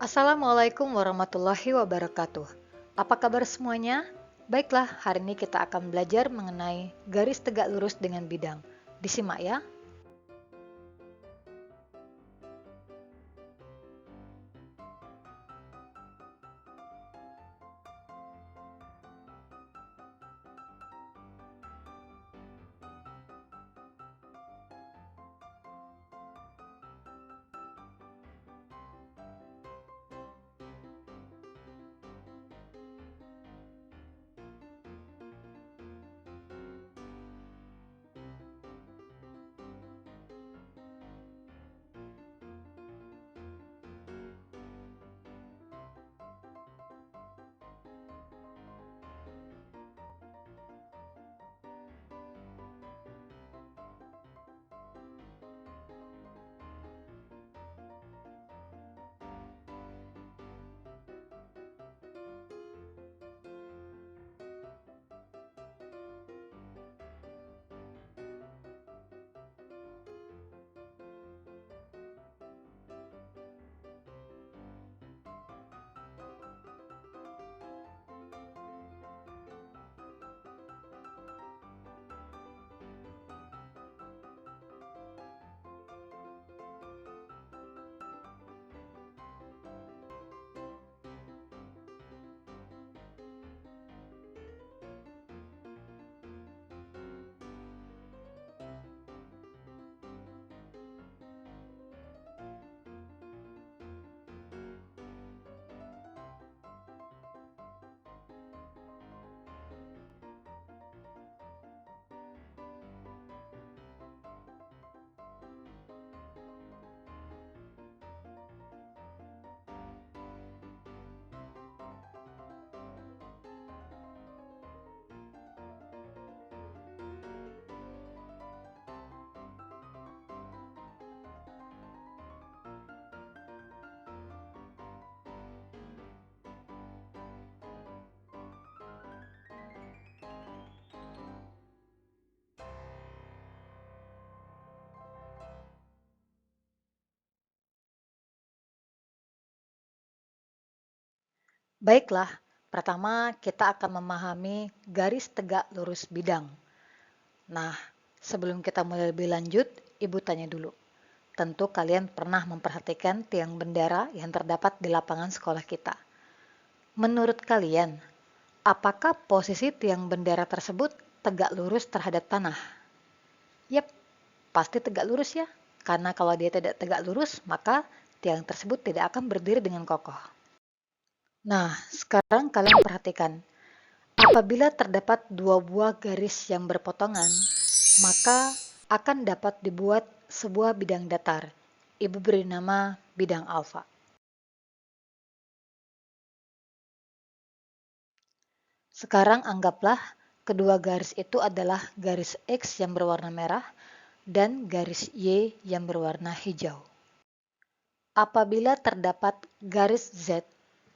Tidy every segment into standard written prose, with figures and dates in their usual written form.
Assalamualaikum warahmatullahi wabarakatuh. Apa kabar semuanya? Baiklah, hari ini kita akan belajar mengenai garis tegak lurus dengan bidang. Disimak ya. Baiklah, pertama kita akan memahami garis tegak lurus bidang. Nah, sebelum kita mulai lebih lanjut, Ibu tanya dulu. Tentu kalian pernah memperhatikan tiang bendera yang terdapat di lapangan sekolah kita. Menurut kalian, apakah posisi tiang bendera tersebut tegak lurus terhadap tanah? Yap, pasti tegak lurus ya. Karena kalau dia tidak tegak lurus, maka tiang tersebut tidak akan berdiri dengan kokoh. Nah, sekarang kalian perhatikan. Apabila terdapat dua buah garis yang berpotongan, maka akan dapat dibuat sebuah bidang datar. Ibu beri nama bidang alfa. Sekarang anggaplah kedua garis itu adalah garis X yang berwarna merah dan garis Y yang berwarna hijau. Apabila terdapat garis Z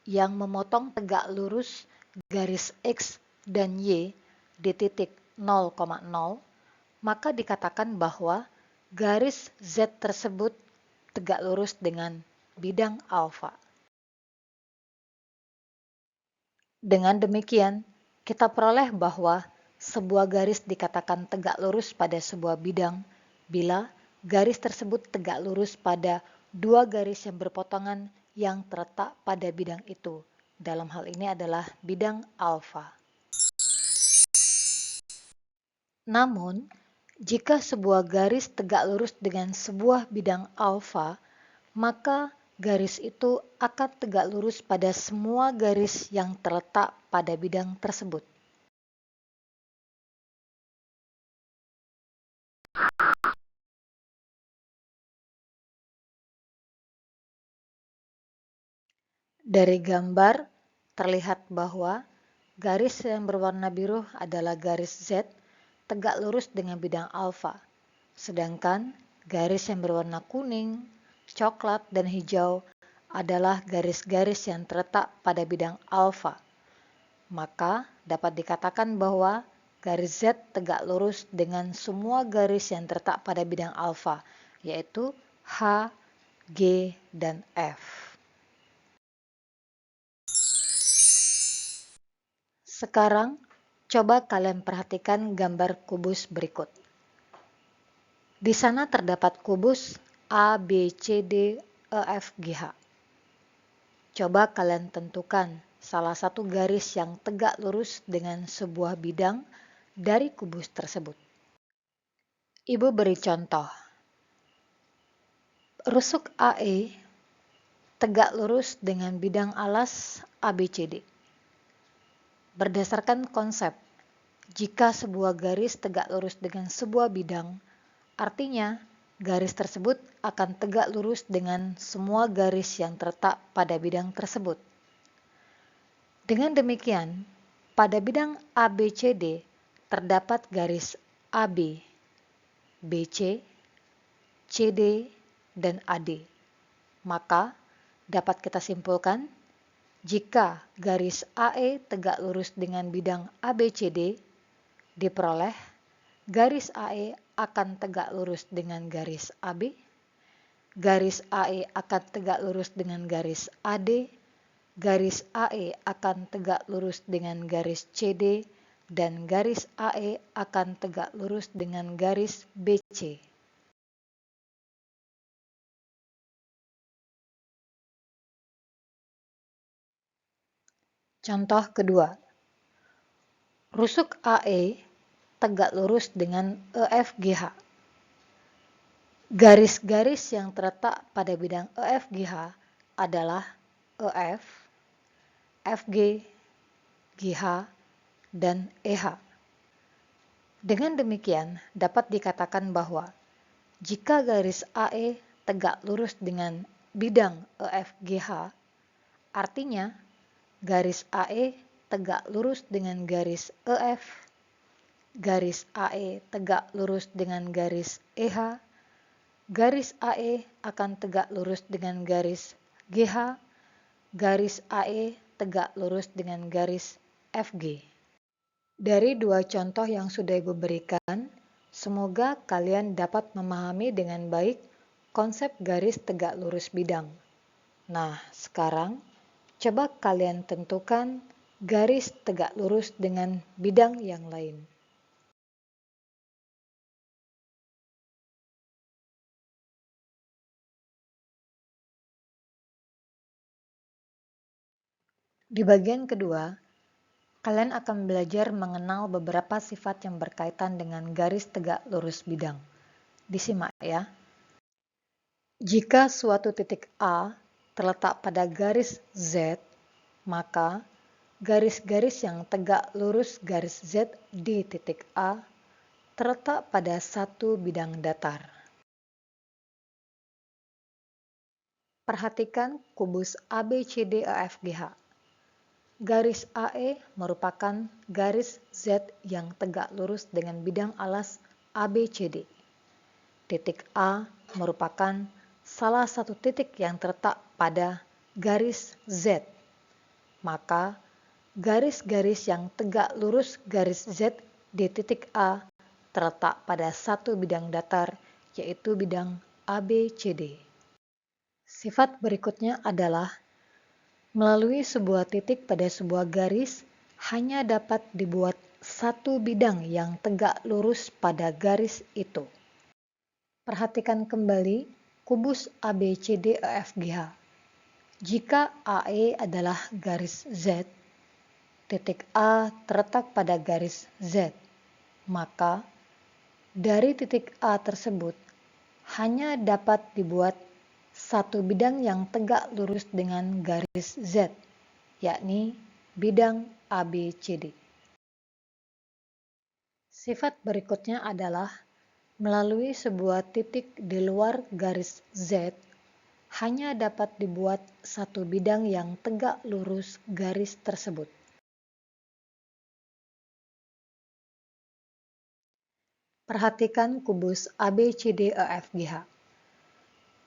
yang memotong tegak lurus garis X dan Y di titik 0,0, maka dikatakan bahwa garis Z tersebut tegak lurus dengan bidang alfa. Dengan demikian, kita peroleh bahwa sebuah garis dikatakan tegak lurus pada sebuah bidang bila garis tersebut tegak lurus pada dua garis yang berpotongan yang terletak pada bidang itu. Dalam hal ini adalah bidang alfa. Namun, jika sebuah garis tegak lurus dengan sebuah bidang alfa, maka garis itu akan tegak lurus pada semua garis yang terletak pada bidang tersebut. Dari gambar terlihat bahwa garis yang berwarna biru adalah garis Z tegak lurus dengan bidang alfa, sedangkan garis yang berwarna kuning, coklat, dan hijau adalah garis-garis yang terletak pada bidang alfa. Maka dapat dikatakan bahwa garis Z tegak lurus dengan semua garis yang terletak pada bidang alfa, yaitu H, G, dan F. Sekarang, coba kalian perhatikan gambar kubus berikut. Di sana terdapat kubus A, B, C, D, E, F, G, H. Coba kalian tentukan salah satu garis yang tegak lurus dengan sebuah bidang dari kubus tersebut. Ibu beri contoh. Rusuk AE tegak lurus dengan bidang alas ABCD. Berdasarkan konsep, jika sebuah garis tegak lurus dengan sebuah bidang, artinya garis tersebut akan tegak lurus dengan semua garis yang terletak pada bidang tersebut. Dengan demikian, pada bidang ABCD terdapat garis AB, BC, CD, dan AD. Maka, dapat kita simpulkan, jika garis AE tegak lurus dengan bidang ABCD, diperoleh garis AE akan tegak lurus dengan garis AB, garis AE akan tegak lurus dengan garis AD, garis AE akan tegak lurus dengan garis CD, dan garis AE akan tegak lurus dengan garis BC. Contoh kedua, rusuk AE tegak lurus dengan EFGH. Garis-garis yang terletak pada bidang EFGH adalah EF, FG, GH, dan EH. Dengan demikian, dapat dikatakan bahwa jika garis AE tegak lurus dengan bidang EFGH, artinya garis AE tegak lurus dengan garis EF, garis AE tegak lurus dengan garis EH, garis AE akan tegak lurus dengan garis GH, garis AE tegak lurus dengan garis FG. Dari dua contoh yang sudah Ibu berikan, semoga kalian dapat memahami dengan baik konsep garis tegak lurus bidang. Nah, sekarang coba kalian tentukan garis tegak lurus dengan bidang yang lain. Di bagian kedua, kalian akan belajar mengenal beberapa sifat yang berkaitan dengan garis tegak lurus bidang. Disimak ya. Jika suatu titik A terletak pada garis Z, maka garis-garis yang tegak lurus garis Z di titik A terletak pada satu bidang datar. Perhatikan kubus ABCDEFGH. Garis AE merupakan garis Z yang tegak lurus dengan bidang alas ABCD. Titik A merupakan salah satu titik yang terletak pada garis Z. Maka, garis-garis yang tegak lurus garis Z di titik A terletak pada satu bidang datar, yaitu bidang ABCD. Sifat berikutnya adalah melalui sebuah titik pada sebuah garis hanya dapat dibuat satu bidang yang tegak lurus pada garis itu. Perhatikan kembali kubus ABCDEFGH. Jika AE adalah garis Z, titik A terletak pada garis Z, maka dari titik A tersebut hanya dapat dibuat satu bidang yang tegak lurus dengan garis Z, yakni bidang ABCD. Sifat berikutnya adalah melalui sebuah titik di luar garis Z, hanya dapat dibuat satu bidang yang tegak lurus garis tersebut. Perhatikan kubus ABCDEFGH.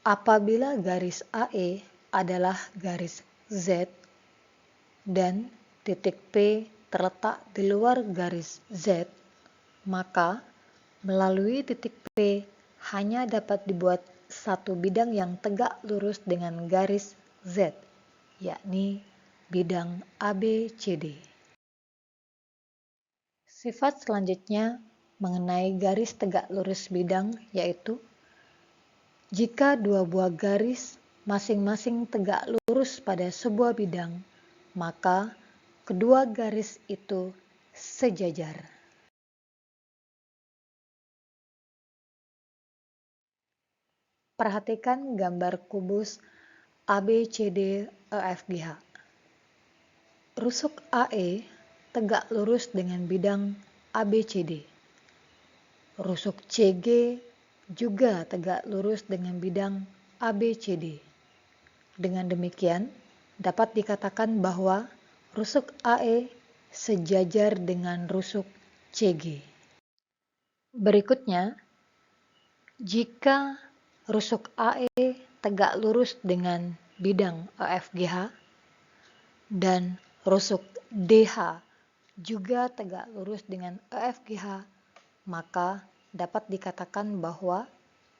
Apabila garis AE adalah garis Z dan titik P terletak di luar garis Z, maka melalui titik P hanya dapat dibuat satu bidang yang tegak lurus dengan garis Z, yakni bidang ABCD. Sifat selanjutnya mengenai garis tegak lurus bidang yaitu jika dua buah garis masing-masing tegak lurus pada sebuah bidang, maka kedua garis itu sejajar. Perhatikan gambar kubus ABCDEFGH. Rusuk AE tegak lurus dengan bidang ABCD. Rusuk CG juga tegak lurus dengan bidang ABCD. Dengan demikian, dapat dikatakan bahwa rusuk AE sejajar dengan rusuk CG. Berikutnya, jika rusuk AE tegak lurus dengan bidang EFGH dan rusuk DH juga tegak lurus dengan EFGH, maka dapat dikatakan bahwa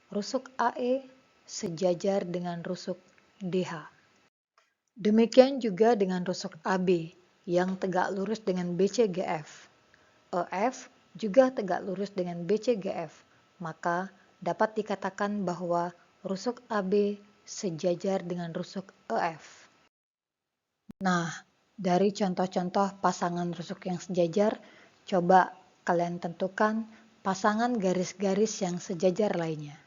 rusuk AE sejajar dengan rusuk DH. Demikian juga dengan rusuk AB yang tegak lurus dengan BCGF. EF juga tegak lurus dengan BCGF, maka dapat dikatakan bahwa rusuk AB sejajar dengan rusuk EF. Nah, dari contoh-contoh pasangan rusuk yang sejajar, coba kalian tentukan pasangan garis-garis yang sejajar lainnya.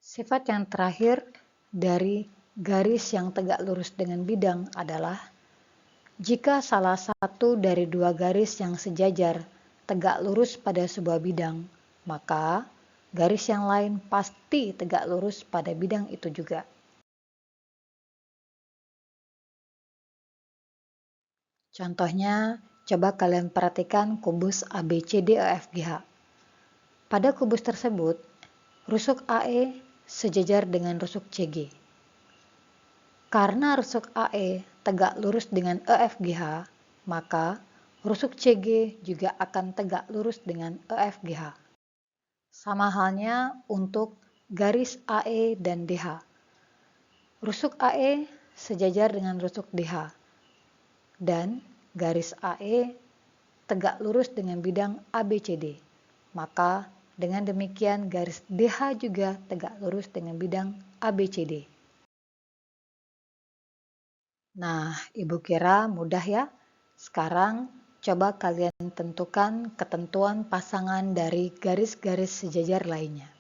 Sifat yang terakhir dari garis yang tegak lurus dengan bidang adalah jika salah satu dari dua garis yang sejajar tegak lurus pada sebuah bidang, maka garis yang lain pasti tegak lurus pada bidang itu juga. Contohnya, coba kalian perhatikan kubus ABCDEFGH. Pada kubus tersebut, rusuk AE sejajar dengan rusuk CG. Karena rusuk AE tegak lurus dengan EFGH, maka rusuk CG juga akan tegak lurus dengan EFGH. Sama halnya untuk garis AE dan DH. Rusuk AE sejajar dengan rusuk DH. Dan garis AE tegak lurus dengan bidang ABCD. Maka dengan demikian garis DH juga tegak lurus dengan bidang ABCD. Nah, Ibu kira mudah ya? Sekarang coba kalian tentukan ketentuan pasangan dari garis-garis sejajar lainnya.